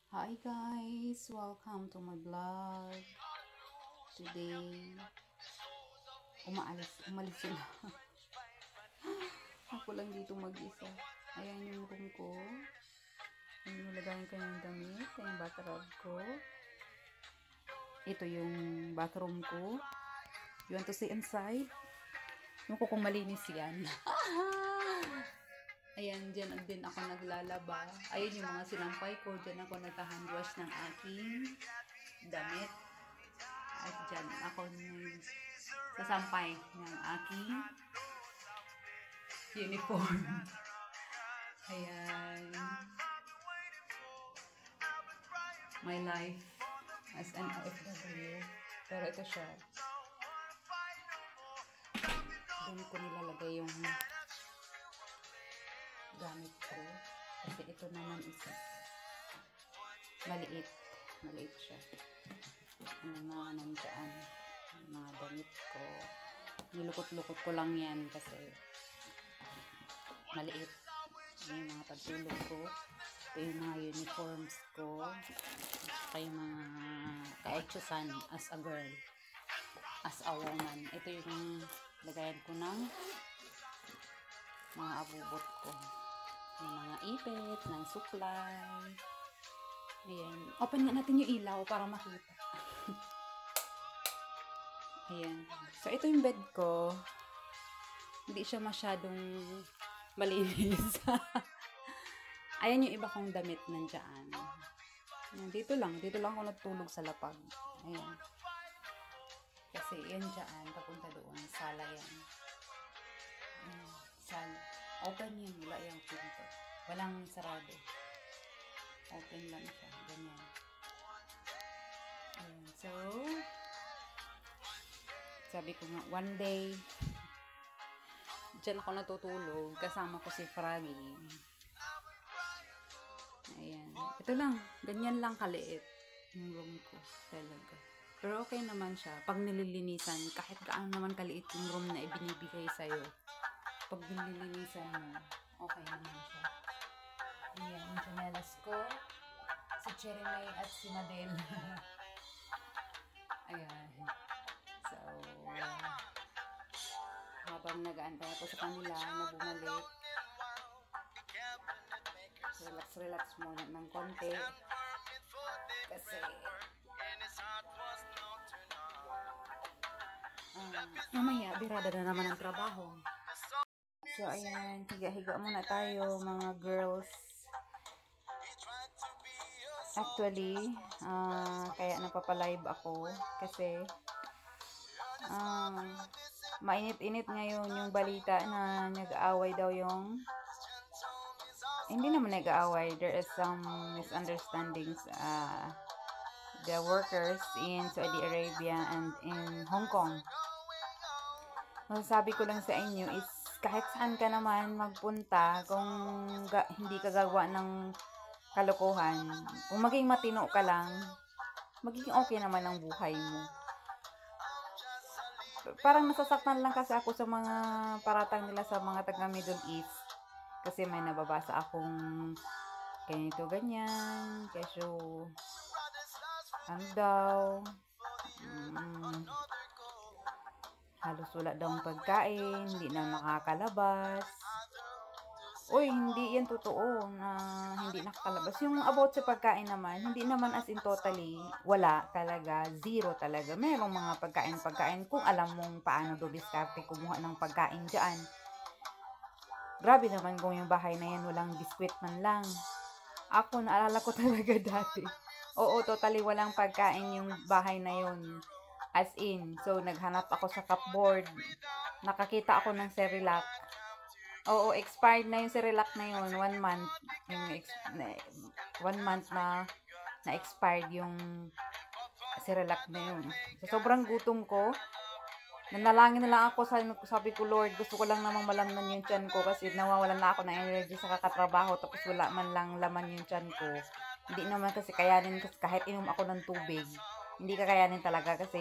Hi guys, welcome to my vlog. Today, umalis sila. Ako lang dito mag-isa. Ayan yung room ko. Ayan yung lagayan ko ng damit. Ayan yung bathrobe ko. Ito yung bathroom ko. You want to see inside? Yung ko kung malinis yan. Ayan, dyan din ako naglalaba. Ayun yung mga sinampay ko. Dyan ako nagka-handwash ng aking damit. At dyan ako sasampay ng aking uniform. Ayan. My life as an OFW. Pero ito siya. Doon ko nilalagay yung gamit ko. Kasi ito naman isa. Maliit. Maliit siya. Ano mga nandiyan. Mga damit ko. Nilukot-lukot ko lang yan kasi maliit. Yung mga pagtulog ko. Ito yung mga uniforms ko. Ito yung mga kaetsusan as a girl. As a woman. Ito yung lagayan ko ng mga abubot ko. Yung mga ipit, ng supply. Ayan. Open nga natin yung ilaw para makita. Ayan. So, ito yung bed ko. Hindi siya masyadong malinis. Ayan yung iba kong damit nandiyan. Ayan, dito lang ako natulog sa lapag. Ayan. Kasi yan dyan, papunta doon. Sala yan. Ayan. Sala. Open yun. Wala yung pinto. Walang sarado. Open lang siya. Ganyan. Ayan. So, sabi ko nga, one day, dyan ako natutulog. Kasama ko si Froggy. Ayan. Ito lang. Ganyan lang kaliit. Yung room ko. Talaga. Pero okay naman siya. Pag nililinisan, kahit gaano naman kaliit yung room na ibinibigay sa'yo. Pag nililinisan mo, okay naman siya. Ayan, yung chanelas ko. Si Cherry May at si Madel. Ayan. So, habang nag-aantay ako sa kanila na bumalik, relax muna ng konti. Kasi, mamaya, birada na naman ang trabaho. So, ayan, higa-higa muna tayo, mga girls. Actually, kaya napapalive ako kasi mainit-init ngayon yung balita na nag-aaway daw yung hindi naman nag-aaway, there is some misunderstandings the workers in Saudi Arabia and in Hong Kong. Masasabi ko lang sa inyo is kahit saan ka naman magpunta, kung hindi ka gagawa ng kalokohan, kung maging matino ka lang, magiging okay naman ang buhay mo. Parang nasasaktan lang kasi ako sa mga paratang nila sa mga taga Middle East. Kasi may nababasa akong ganito, ganyan, kesyo, ano daw, halos wala daw ang pagkain, hindi na nakakalabas. Uy, hindi yan totoo na hindi nakakalabas. Yung about sa pagkain naman, hindi naman as in totally, wala talaga, zero talaga. Merong mga pagkain kung alam mong paano diskarte kumuha ng pagkain dyan. Grabe naman kung yung bahay na yan walang biskwit man lang. Ako, naalala ko talaga dati. Oo, totally walang pagkain yung bahay na yun. As in, so naghanap ako sa cupboard. Nakakita ako ng Cerelac. Oo, expired na yung Cerelac na yun. 1 month. Yung 1 month na expired yung Cerelac na yun. So, sobrang gutom ko. Nanalangin na lang ako, sabi ko, Lord, gusto ko lang namang malamnan yung tiyan ko kasi nawawalan na ako ng energy sa kakatrabaho tapos wala man lang laman yung tiyan ko. Hindi naman kasi kayanin kasi kahit inom ako ng tubig. Hindi kakayanin talaga kasi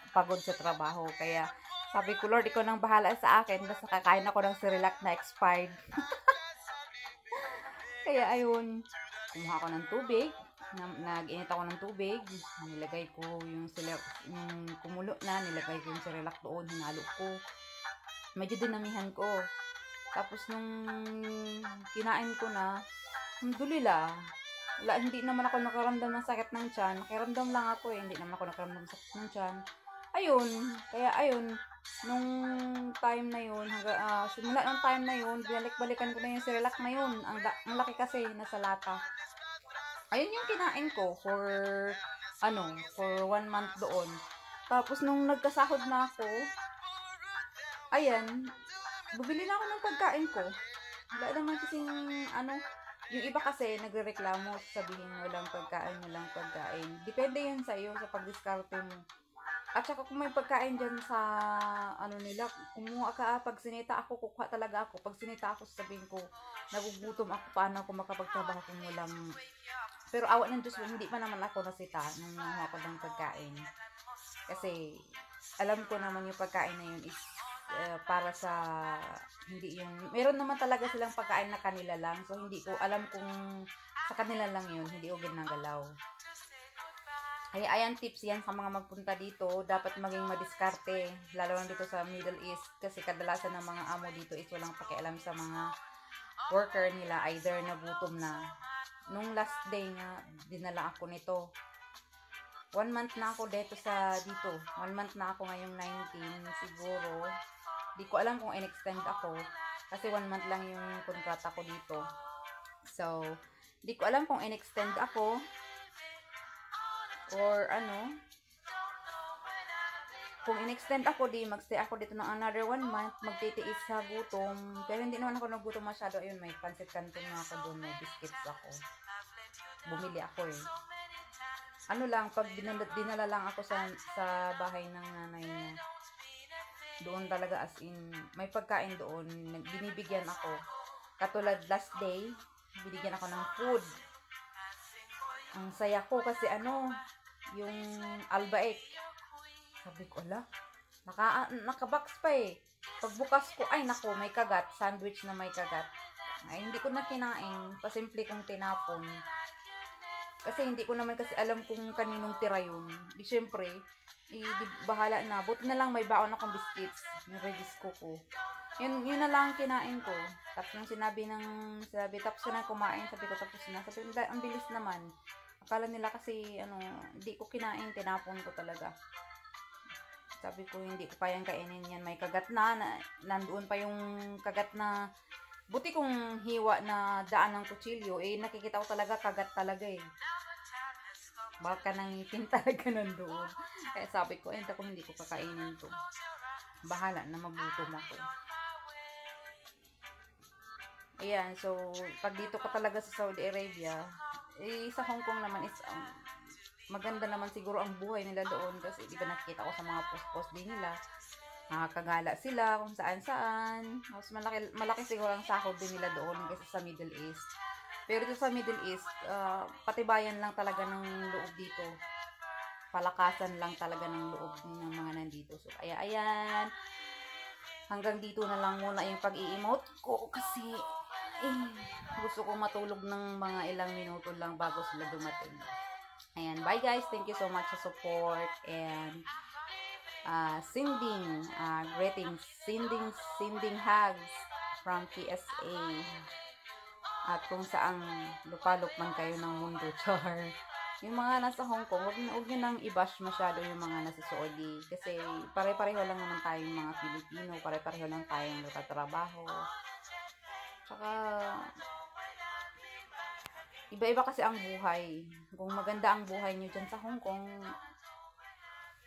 pagod sa trabaho. Kaya sabi ko, Lord, ikaw nang bahala sa akin basta kakain ako ng Cerelac na expired. Kaya ayun, kumuha ako ng tubig, nag-init ako ng tubig, nilagay ko yung kumulo na, nilagay ko yung Cerelac doon, hinalo ko. Medyo dinamihan ko. Tapos nung kinain ko na, alhamdulillah, wala, hindi naman ako nakaramdam ng sakit ng tiyan. Nakiramdam lang ako hindi naman ako nakaramdam ng sakit ng tiyan. Ayun, kaya ayun, nung time na yun, simula ng time na yun, balik-balikan ko na yung Cerelac na yun. Ang laki kasi, nasa lata. Ayun yung kinain ko for 1 month doon. Tapos nung nagkasahod na ako, ayan, bumili na ako ng pagkain ko. Wala naman kasing yung iba kasi nagrereklamo, sabihin walang pagkain. Depende yun sa iyo, sa pagdiskarte mo. At saka kung may pagkain dyan sa nila, kumuha ka, pag sinita ako, kukuha talaga ako. Pag sinita ako, sabihin ko, nagugutom ako, paano ako makapagtrabaho kung walang. Pero awa ng Diyos, hindi pa naman ako nasita nung nakuha ko ng pagkain. Kasi alam ko naman yung pagkain na yun is para sa hindi yung meron naman talaga silang pagkain na kanila lang, so hindi ko alam kung sa kanila lang yun, hindi ko ginagalaw. Ay ayan, tips yan sa mga magpunta dito, dapat maging madiskarte, lalo lang dito sa Middle East, kasi kadalasan ng mga amo dito is walang pakialam sa mga worker nila, either nagutom na. Nung last day nga, dinala ako nito. 1 month na ako dito. 1 month na ako ngayong 19 siguro. Di ko alam kung in-extend ako kasi 1 month lang yung kontrata ko dito. So, di ko alam kung in-extend ako or kung in-extend ako, di magstay ako dito ng another 1 month, magtitiis sa gutom. Pero hindi naman ako nagutom masyado. Ayun, may pancit canton na ako doon, may biscuits ako. Bumili ako eh. Pag dinala lang ako sa bahay ng nanay niya. Doon talaga as in, may pagkain doon, binibigyan ako. Katulad last day, binigyan ako ng food. Ang saya ko kasi yung albaik. Sabi ko, nakabox pa eh. Pagbukas ko, ay nako, may kagat. Sandwich na may kagat. Ay, hindi ko na kinain. Pasimple kong tinapon. Kasi hindi ko naman kasi alam kung kaninong tira yun. Di syempre, bahala na. Buti na lang may baon akong biscuits. Niregisko ko. Yun na lang kinain ko. Tapos nung tapos na kumain, sabi ko tapos na. Sabi ko, ang bilis naman. Akala nila kasi, hindi ko kinain, tinapon ko talaga. Sabi ko, hindi ko kayang kainin yan. May kagat nandoon pa yung kagat na, buti kong hiwa na daan ng kutsilyo, nakikita ko talaga, kagat talaga eh. Baka nangipin talaga nandoon. Kaya sabi ko, hindi ko kakainin to. Bahala na, magutom ako. Ayan, so, pag dito ka talaga sa Saudi Arabia, sa Hong Kong naman is, maganda naman siguro ang buhay nila doon kasi di ba nakikita ko sa mga post-post din nila, nakakagala sila kung saan-saan. Tapos malaki siguro ang sahod din nila doon kasi sa Middle East. Pero dito sa Middle East, patibayan lang talaga ng loob dito. Palakasan lang talaga ng loob ng mga nandito. So, ayan. Hanggang dito na lang muna yung pag-i-emote ko kasi gusto ko matulog ng mga ilang minuto lang bago sila dumating. Ayan, bye guys. Thank you so much sa support and greetings, sending hugs from PSA. At kung saang lupalop man kayo ng mundo, char. Yung mga nasa Hong Kong, huwag nyo nang i-bash masyado yung mga nasa Saudi. Kasi pare-pareho lang naman tayong mga Pilipino, pare-pareho lang tayong nagtatrabaho. Tsaka, iba-iba kasi ang buhay. Kung maganda ang buhay nyo dyan sa Hong Kong,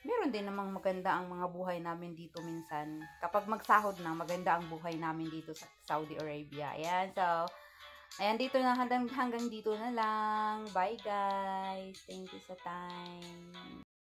meron din namang maganda ang mga buhay namin dito minsan. Kapag magsahod na, maganda ang buhay namin dito sa Saudi Arabia. Ayan, so, dito na, hanggang dito na lang. Bye guys. Thank you sa time.